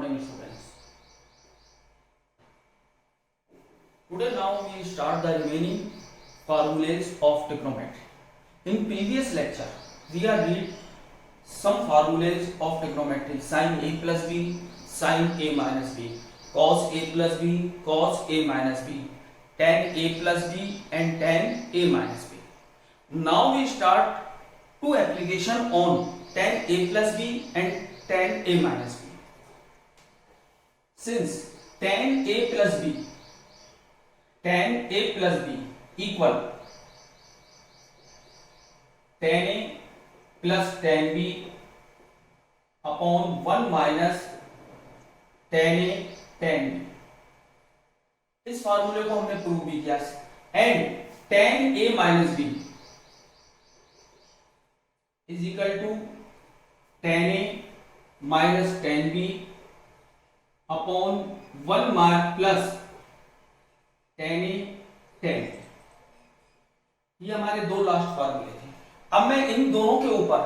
morning students. Today now we start the remaining formulas of trigonometry. In previous lecture we are read some formulas of trigonometry: sin a plus b, sin a minus b, cos a plus b, cos a minus b, tan a plus b and tan a minus b. Now we start two application on tan a plus b and tan a minus b. Since tan a plus b equal tan a plus tan b upon 1 minus tan a tan b, इस फार्मूले को हमने prove भी किया and tan a minus b is equal to tan a minus tan b upon 1 plus tan a tan b. ये हमारे दो last फार्मूले थे. अब मैं इन दोनों के ऊपर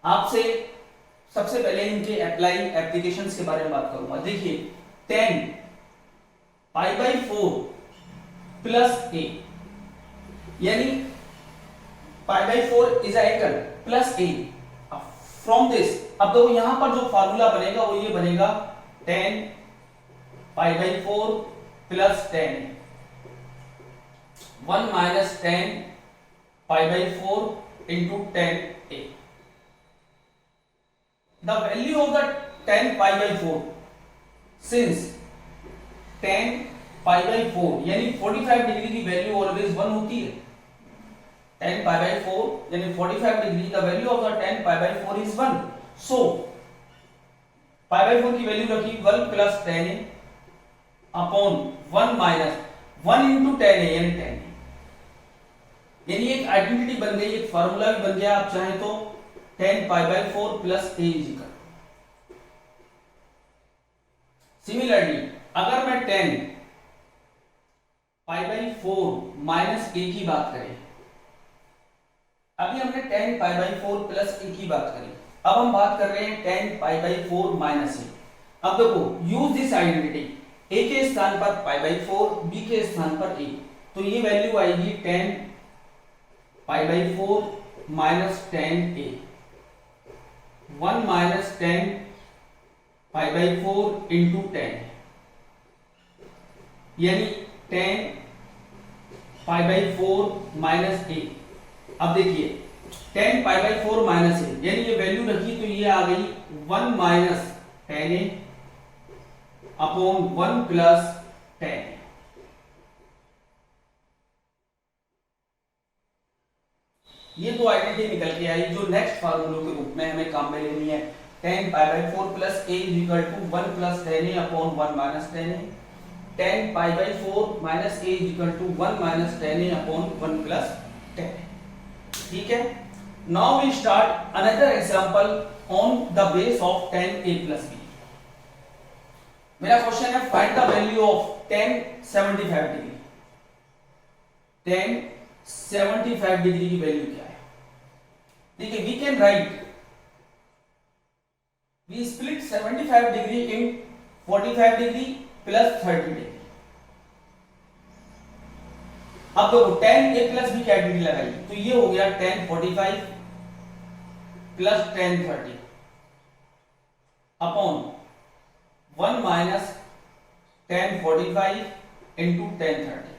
आपसे सबसे पहले इनके एप्लीकेशंस के बारे में बात करूंगा. देखिए tan pi by 4 plus a यानी पाई by 4 is equal plus a. From this अब देखो यहां पर जो फार्मूला बनेगा वो ये बनेगा tan pi by 4 plus tan 1 minus tan pi by 4 into tan a. The value of the tan pi by 4 since tan pi by 4 यानी 45 डिग्री की वैल्यू ऑलवेज 1 होती है. tan पाई बाई 4 यानी 45 degree, the value of the tan pi by 4 is 1. So pi by 4 की value रखी 1 plus tan a upon 1 minus 1 into tan a यानी tan a. यानी एक आइडेंटिटी बन गई, एक फार्मूला भी बन गया. आप चाहें तो tan pi by 4 plus a is equal. Similarly अगर मैं tan pi by 4 minus a की बात करें, अभी हमने tan pi by 4 plus a की बात करी, अब हम बात कर रहे हैं tan pi by 4 minus a. अब देखो यूज दिस आइडेंटिटी, a के स्थान पर पाई बाई 4, b के स्थान पर a, तो ये वैल्यू आएगी tan pi by 4 minus tan a 1 minus tan pi by 4 into tan यानी tan pi by 4 minus a. अब देखिए tan pi by 4 minus a यानी ये वैल्यू रखी तो ये आ गई 1 minus tan a upon 1 plus tan a. ये तो आइडेंटिटी निकल के आई जो नेक्स्ट फार्मूले के रूप में हमें काम में लेनी है. tan pi by 4 plus a is equal to 1 plus tan a upon 1 minus tan a. tan pi by 4 minus a is equal to 1 minus tan a upon 1 plus tan a. ठीक है. Now we start another example on the base of tan a plus b. मेरा question है find the value of tan 75 degree. tan 75 degree की value क्या है? देखिए we can write, we split 75 degree in 45 degree plus 30 degree. अब देखो tan a plus b की identity लगाई तो ये हो गया tan 45 plus tan 30 upon 1 minus tan 45 into tan 30.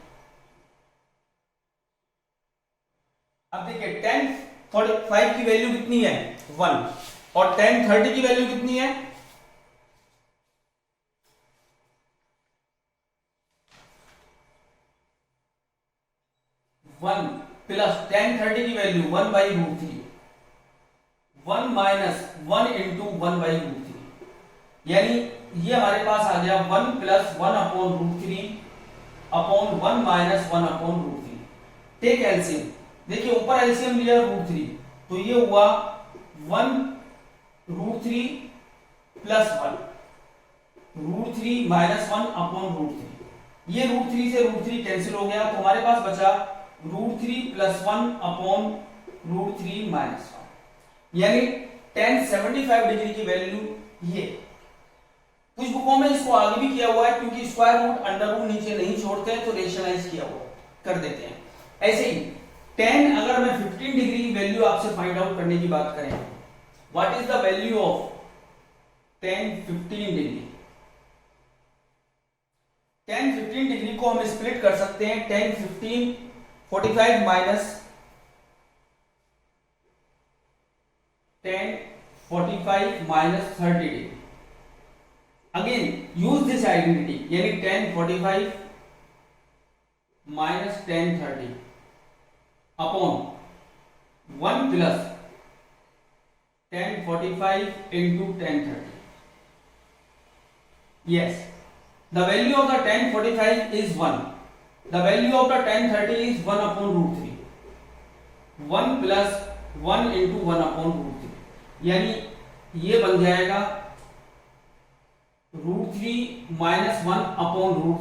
अब देखिए tan 45 की वैल्यू कितनी है 1 और tan 30 की वैल्यू कितनी है 1 प्लस tan 30 की value 1 by root 3, 1 minus 1 into 1 by root 3 यानी ये हमारे पास आ गया 1 plus 1 upon root 3 upon 1 minus 1 upon root 3. Take LCM. देखिए ऊपर एलसीएम लिया रूट 3 तो ये हुआ 1 root 3 plus 1 root 3 minus 1 upon root 3. ये रूट 3 से रूट 3 कैंसिल हो गया तो हमारे पास बचा root 3 plus 1 upon root 3 minus 1. यानी tan 75 डिग्री की वैल्यू ये बुकों में इसको आगे भी किया हुआ है, क्योंकि स्क्वायर रूट अंडर रूट नीचे नहीं छोड़ते हैं तो रेशनलाइज किया हुआ कर देते हैं। ऐसे ही tan, अगर मैं 15 डिग्री की वैल्यू आपसे फाइंड आउट करने की बात करें, what is the value of tan 15 degree? tan 15 degree को हम स्प्लिट कर सकते हैं, tan 15 45 minus tan 45 minus 30 degree. Again use this identity, यानी tan 45 minus tan 30 upon 1 plus tan 45 into tan 30। Yes, the value of the tan 45 is 1, the value of the tan 30 is 1 upon root 3, 1 plus 1 into 1 upon root 3, यानी ये बन जाएगा root 3 minus 1 upon root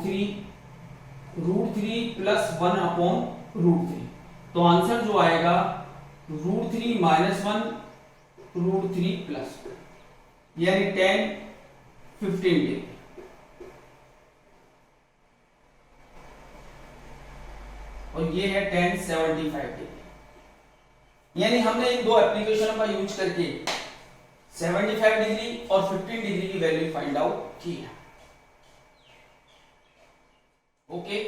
3 plus 1 upon root 3। तो answer जो आएगा root 3 minus 1 root 3 plus, यानी tan 15 degree. और ये है tan 75 डिग्री। यानी हमने इन दो एप्लीकेशनों का यूज करके 75 डिग्री और 15 डिग्री की वैल्यू फाइंड आउट की है। Okay,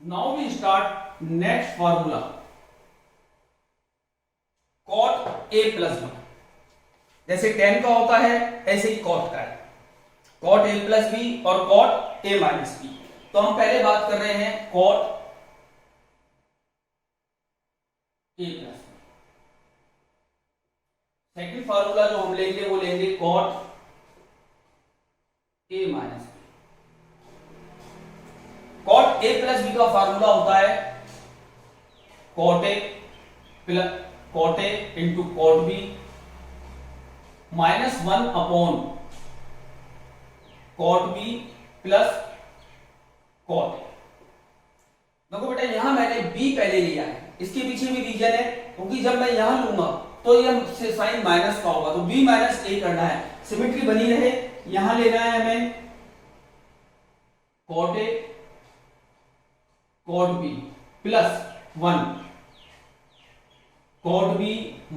now we start next formula, cot a plus b. जैसे tan का होता है ऐसे ही cot का है, cot a प्लस बी और cot a माइनस बी। तो हम पहले बात कर रहे हैं cot a plus b. Second formula जो हम लेंगे वो लेंगे cot a minus b. cot a plus b का फार्मूला होता है cot a into cot b minus 1 upon cot b plus cot a। देखो बेटा, यहां मैंने b पहले लिया है, इसके पीछे भी रीजन है, क्योंकि जब मैं यहां लूंगा तो ये साइन माइनस का होगा, तो b माइनस a करना है, सिमेट्री बनी रहे। यहां लेना है हमें cot a cot b plus 1 cot b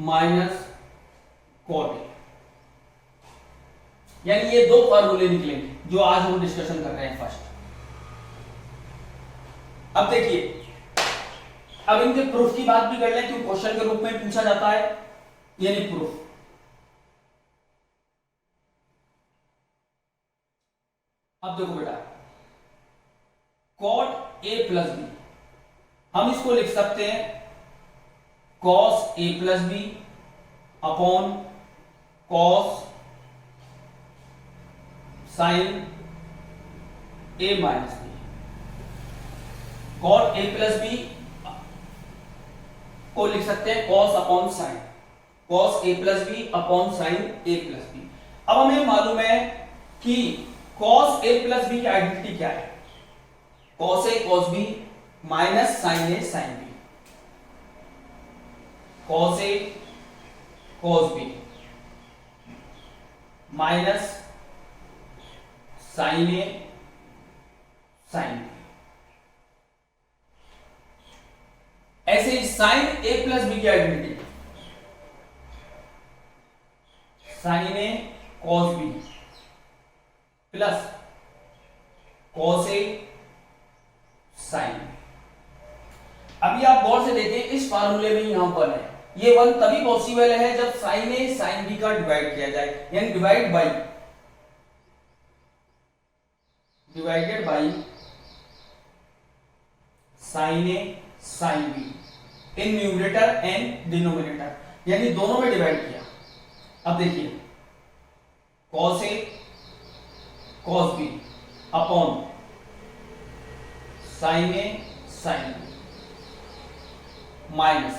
minus cot a, यानी ये दो फार्मूले निकलेंगे जो आज हम डिस्कशन कर रहे हैं फर्स्ट। अब देखिए, अब इनके प्रूफ की बात भी कर लें, क्योंकि क्वेश्चन के रूप में पूछा जाता है, यानी प्रूफ। अब देखो बेटा, cot a प्लस बी, हम इसको लिख सकते हैं cos a plus b upon cos sin a minus b. cot a plus b को लिख सकते हैं cos upon sin, cos a plus b upon sin a plus b. अब हमें मालूम है कि cos a प्लस बी की आइडेंटिटी क्या है, cos a cos b minus sin a sin b, cos a cos b minus sin a sin b। ऐसे ही sin a प्लस बी की identity sin a cos b plus cos a sin b। अभी आप गौर से देखें, इस फार्मूले में यहां पर है, ये वन तभी पॉसिबल है जब sin a sin b का डिवाइड किया जाए, यानी divided by sin a sin b in numerator and denominator, यानी दोनों में डिवाइड किया। अब देखिए cos a cos b upon sin a sin b minus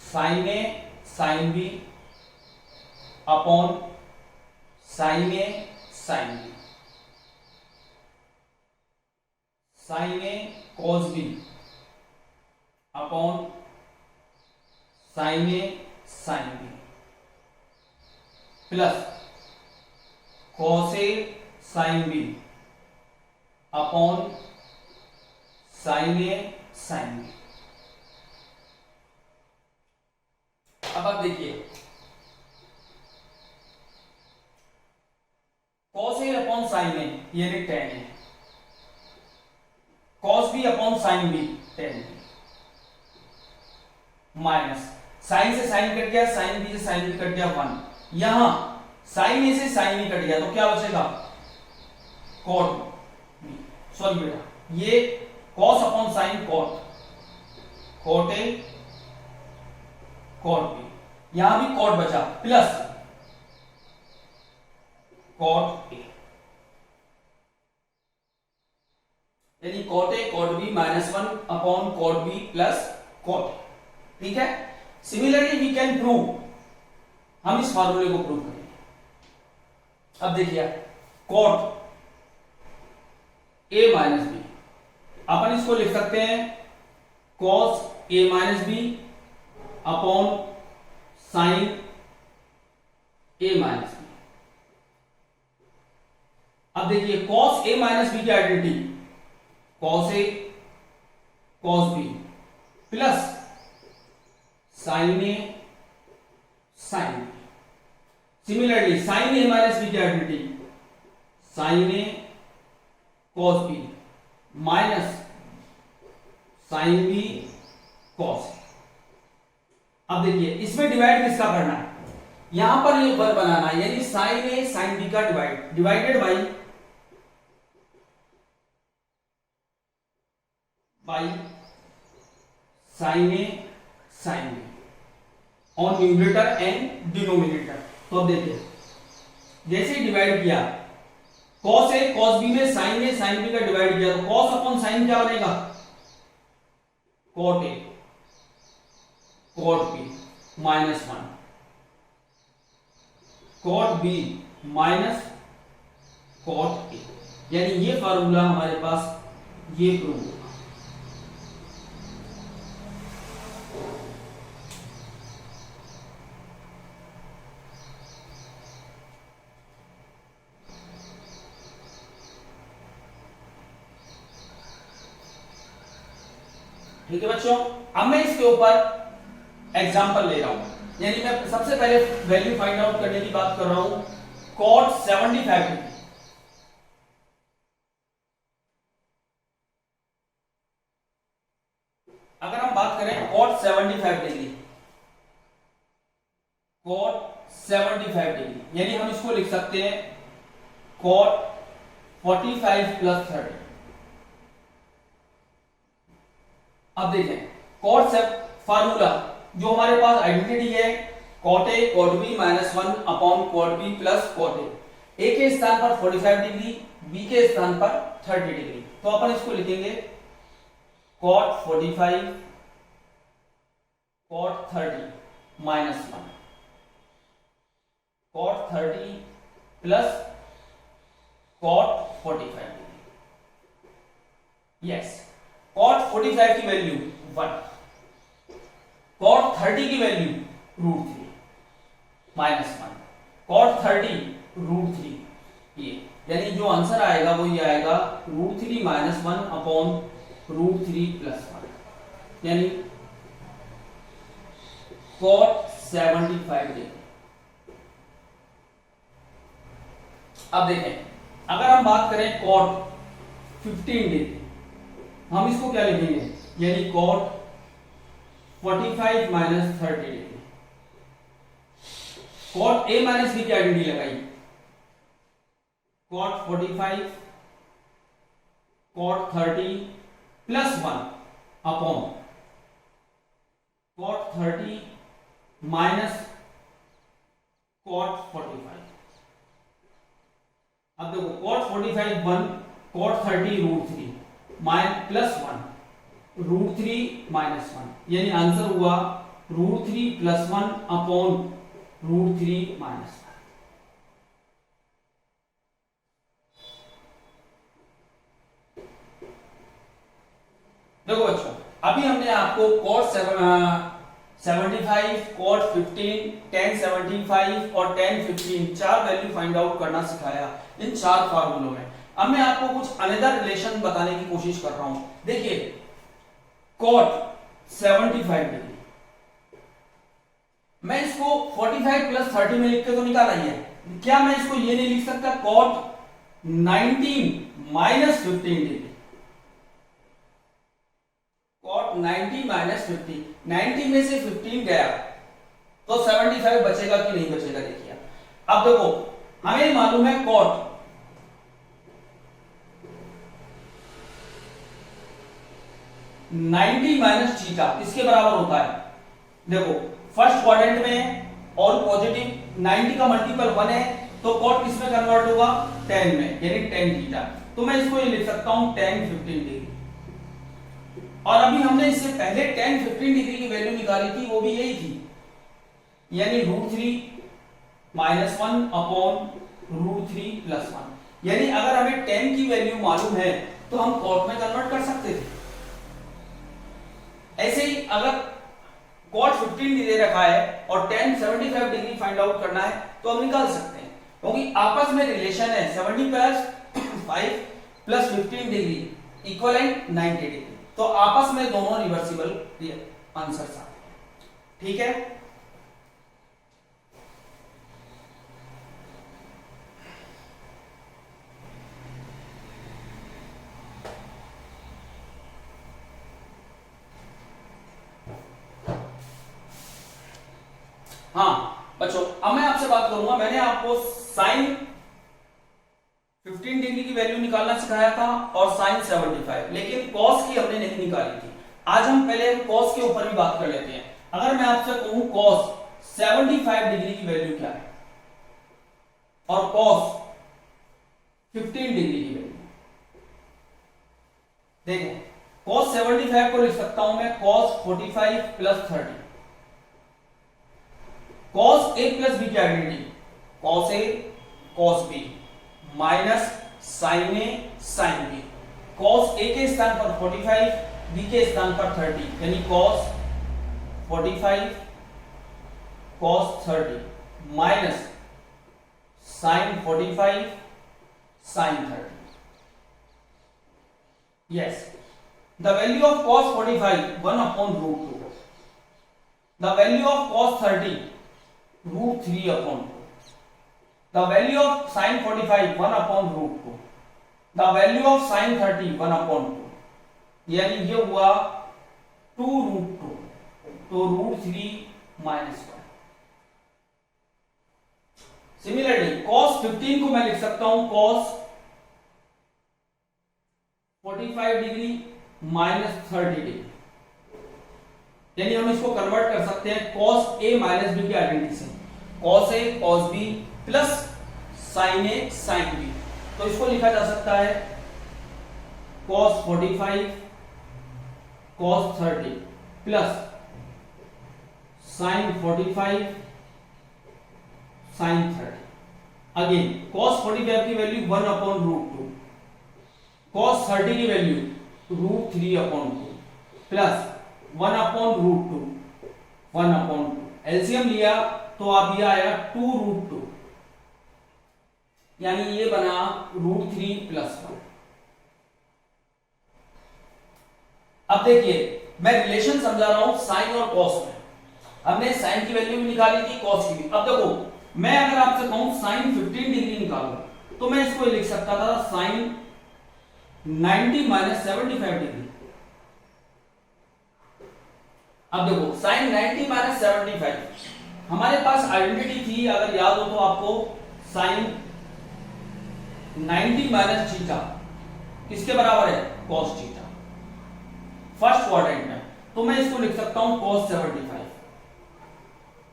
sin a sin b upon sin a sin b, sin a cos b upon sine A sine B plus cos A sine B upon sine A sine B. अब आप देखिए cos A upon sine A यानी tan A, cos B upon sine B tan B, minus sine से sine cut गया, sine B से sine B cut गया 1, यहां sign ए से साइन बी कट गया तो क्या बचेगा कॉट बी। सॉरी बेटा, ये cos upon sine cot, cot a cot b, यहां भी कॉट बचा प्लस कॉट ए, यानी cot a cot b -1 upon cot b plus cot. ठीक है, सिमिलरली वी कैन प्रूव, हम इस फार्मूले को प्रूव करेंगे। अब देखिए कॉट ए माइनस बी, अपन इसको लिख सकते हैं cos A minus B upon sine A minus B. अब देखिए कॉस ए माइनस बी की identity cos A cos B plus sine A sine B. Similarly sine A minus B की identity sine A cos B minus sine B cos A. अब देखिए इसमें divide किसका करना है, यहां पर ये वर्ग बनाना है, यानी साइन ए साइन बी का divided by sine A sine b on numerator and denominator. तो अब देखिए जैसे ही डिवाइड किया कॉस ए कॉस बी में साइन ए साइन बी का डिवाइड किया तो कॉस अपॉन साइन क्या बनेगा cot a cot b -1 cot b minus cot a, यानी ये फार्मूला हमारे पास ये प्रूव होगा। ठीक है बच्चों, अब मैं इसके ऊपर एग्जांपल ले रहा हूं, यानी मैं सबसे पहले वैल्यू फाइंड आउट करने की बात कर रहा हूं cot 75 डिग्री। अगर हम बात करें cot 75 डिग्री, cot 75 डिग्री यानी हम इसको लिख सकते हैं cot 45 + 30। अब देखें कॉट से फार्मूला जो हमारे पास आइडेंटिटी है cot a cot b -1 upon cot b plus cot a के स्थान पर 45 डिग्री, बी के स्थान पर 30 डिग्री, तो अपन इसको लिखेंगे cot 45 cot 30 -1 cot 30 plus cot 45 degree. Yes, cot 45 की वैल्यू 1, cot 30 की वैल्यू √3 -1 cot 30 √3, ये यानी जो आंसर आएगा वो ये आएगा √3 -1 अपॉन √3 + 1, यानी cot 75 डिग्री। अब देखें अगर हम बात करें cot 15 डिग्री, हम इसको क्या लिखेंगे, यानी cot 45 - 30 degree. cot a - b की आइडेंटिटी लगाई cot 45 cot 30 + 1 upon cot 30 - cot 45। अब देखो cot 45 1 cot 30 √3 प्लस 1 √3 -1, यानी आंसर हुआ √3 + 1 अपॉन √3 - 1। देखो बच्चों अभी हमने आपको cot 75, cot 15, tan 75 और tan 15 चार वैल्यू फाइंड आउट करना सिखाया इन चार फार्मूलों में। अब मैं आपको कुछ अनदर रिलेशन बताने की कोशिश कर रहा हूं। देखिए cot 75 डिग्री, मैं इसको 45 प्लस 30 में लिख के तो निकाला ही है, क्या मैं इसको ये नहीं लिख सकता cot 19 minus 15 degree? cot 90 minus 50, 90 में से 15 गया तो 75 बचेगा कि नहीं बचेगा? देखिए अब देखो हमें मालूम है cot 90 माइनस थीटा किसके बराबर होता है? देखो फर्स्ट क्वाड्रेंट में और पॉजिटिव 90 का मल्टीपल 1 है तो cot किस में कन्वर्ट होगा? tan में, यानी tan थीटा। तो मैं इसको ये लिख सकता हूं tan 15 डिग्री। और अभी हमने इससे पहले tan 15 डिग्री की वैल्यू निकाली थी, वो भी यही थी, यानी √3 माइनस 1 अपॉन √3 प्लस 1। यानी अगर हमें tan की वैल्यू मालूम है तो हम cot में कन्वर्ट कर सकते थे। ऐसे ही अगर cot 15 दे रखा है और tan 75 डिग्री फाइंड आउट करना है तो हम निकाल सकते हैं, क्योंकि आपस में रिलेशन है 70 plus 5 plus 15 degree equivalent 90 degree, तो आपस में दोनों रिवर्सिबल आंसर्स आते हैं। ठीक है, हाँ बच्चों अब मैं आपसे बात करूंगा। मैंने आपको साइन 15 डिग्री की वैल्यू निकालना सिखाया था और साइन 75, लेकिन कॉस की हमने नहीं निकाली थी। आज हम पहले कॉस के ऊपर भी बात कर लेते हैं। अगर मैं आपसे कहूं कॉस 75 डिग्री की वैल्यू क्या है और कॉस 15 डिग्री की वैल्यू, देखो कॉस 75 को लिख सकता हूं मैं cos 45 plus 30। cos a plus b की identity cos a cos b minus sin a sin b। cos a के स्थान पर 45, b के स्थान पर 30, यानी cos 45 cos 30 minus sin 45 sin 30। yes, the value of cos 45 1 upon √2, the value of cos 30 √3 upon 2, the value of sin 45 1 upon √2, the value of sin 30 1 upon 2, यानी ये हुआ 2√2, तो √3 माइनस 1। सिमिलरली cos 15 को मैं लिख सकता हूं cos 45 डिग्री माइनस 30 डिग्री, यानी हम इसको कन्वर्ट कर सकते हैं cos a माइनस b की आइडेंटिटी से, cos a cos b plus sin a sin b। तो इसको लिखा जा सकता है cos 45 cos 30 plus sin 45 sin 30। Again cos 45 की वैल्यू 1 अपॉन √2, cos 30 की value √3 upon 2 plus 1 upon √2 1 upon 2। LCM लिया तो आप ये आया 2√2, यानी ये बना √3 प्लस 1। अब देखिए मैं रिलेशन समझा रहा हूं साइन और कॉस में। हमने साइन की वैल्यू भी निकाली थी, कॉस की भी। अब देखो मैं अगर आपसे कहूं साइन 15 डिग्री निकालो तो मैं इसको लिख सकता था साइन 90 माइनस 75 डिग्री। अब देखो साइन 90 माइनस 75, हमारे पास आइडेंटिटी थी अगर याद हो तो आपको, साइन 90 माइनस थीटा किसके बराबर है? cos थीटा, फर्स्ट क्वाड्रेंट में। तो मैं इसको लिख सकता हूं cos 75,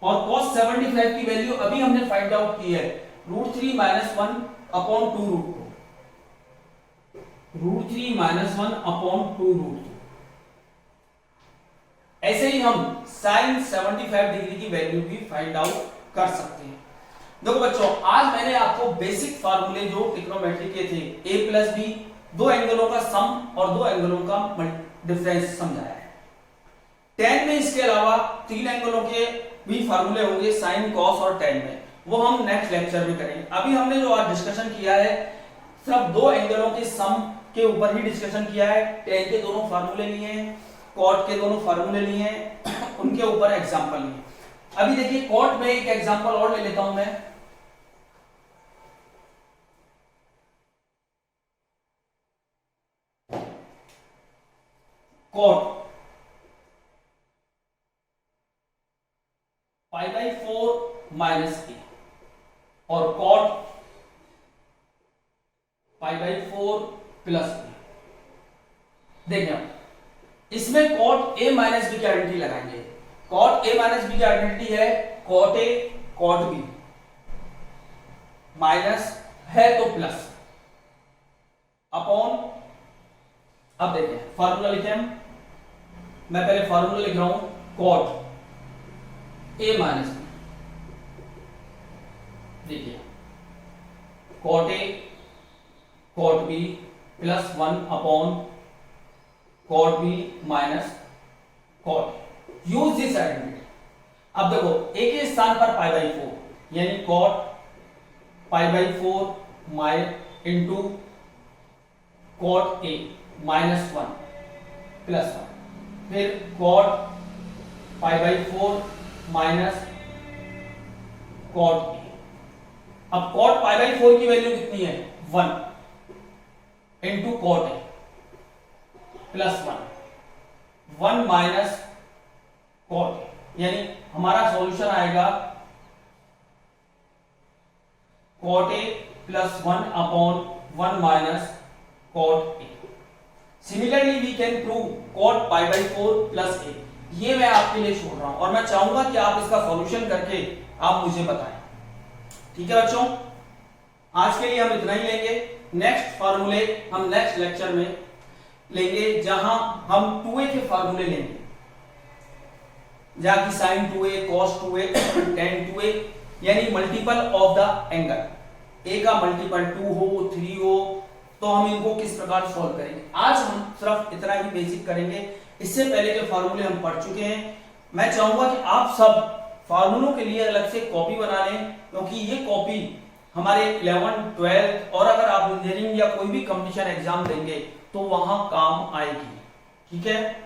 और cos 75 की वैल्यू अभी हमने फाइंड आउट की है √3 माइनस 1 अपॉन 2√2, √3 माइनस 1 अपॉन 2√2। ऐसे ही हम sin 75 डिग्री की वैल्यू भी फाइंड आउट कर सकते हैं। देखो बच्चों आज मैंने आपको बेसिक फार्मूले जो ट्रिग्नोमेट्री के थे a प्लस b, दो एंगलों का सम और दो एंगलों का डिफरेंस समझाया है। tan में इसके अलावा 3 एंगलों के भी फार्मूले होंगे, साइन, कॉस और tan में, वो हम नेक्स्ट लेक्चर में करेंगे। अभी हमने जो आज डिस्कशन किया है सिर्फ 2 एंगलों के सम के ऊपर ही डिस्कशन किया है। tan के दोनों फार्मूले लिए हैं, cot के दोनों फार्मूले लिए हैं, उनके ऊपर एग्जांपल लिए। अभी देखिए cot में एक एग्जांपल और ले लेता हूं मैं। cot π/4 माइनस a और cot π/4 प्लस a। देखिए इसमें cot a माइनस b की आइडेंटिटी लगाएंगे। cot a माइनस b की आइडेंटिटी है cot a cot b, minus है तो प्लस, अपॉन, अब देखिए फार्मूला लिखे हम, मैं पहले फार्मूला लिख रहा हूं cot a माइनस b। देखिए cot a cot b plus 1 upon cot b minus cot a। Use this identity. अब देखो a के स्थान पर π/4 यानी cot π/4 my into cot a minus 1 plus 1, फिर cot π/4 माइनस cot a। अब cot π/4 की वैल्यू कितनी है 1 into cot a plus 1 minus cot a, यानी हमारा सॉल्यूशन आएगा cot a plus 1 upon 1 minus cot a। Similarly we can prove cot π/4 plus a। ये मैं आपके लिए छोड़ रहा हूं और मैं चाहूंगा कि आप इसका सॉल्यूशन करके आप मुझे बताएं। ठीक है बच्चों, आज के लिए हम इतना ही लेंगे। नेक्स्ट फार्मूले हम नेक्स्ट लेक्चर में लेंगे, जहां हम 2a के फार्मूले लेंगे, जहां की sin 2a, cos 2a, tan 2a, यानी multiple of the angle. a का मल्टीपल 2 हो, 3 हो, तो हम इनको किस प्रकार सॉल्व करेंगे। आज हम सिर्फ इतना ही बेसिक करेंगे। इससे पहले के फार्मूले हम पढ़ चुके हैं। मैं चाहूंगा कि आप सब फार्मूलों के लिए अलग से कॉपी बना लें, क्योंकि ये कॉपी हमारे 11th 12th और अगर आप इंजीनियरिंग या कोई भी कंपटीशन एग्जाम देंगे तो वहां काम आएगी। ठीक है।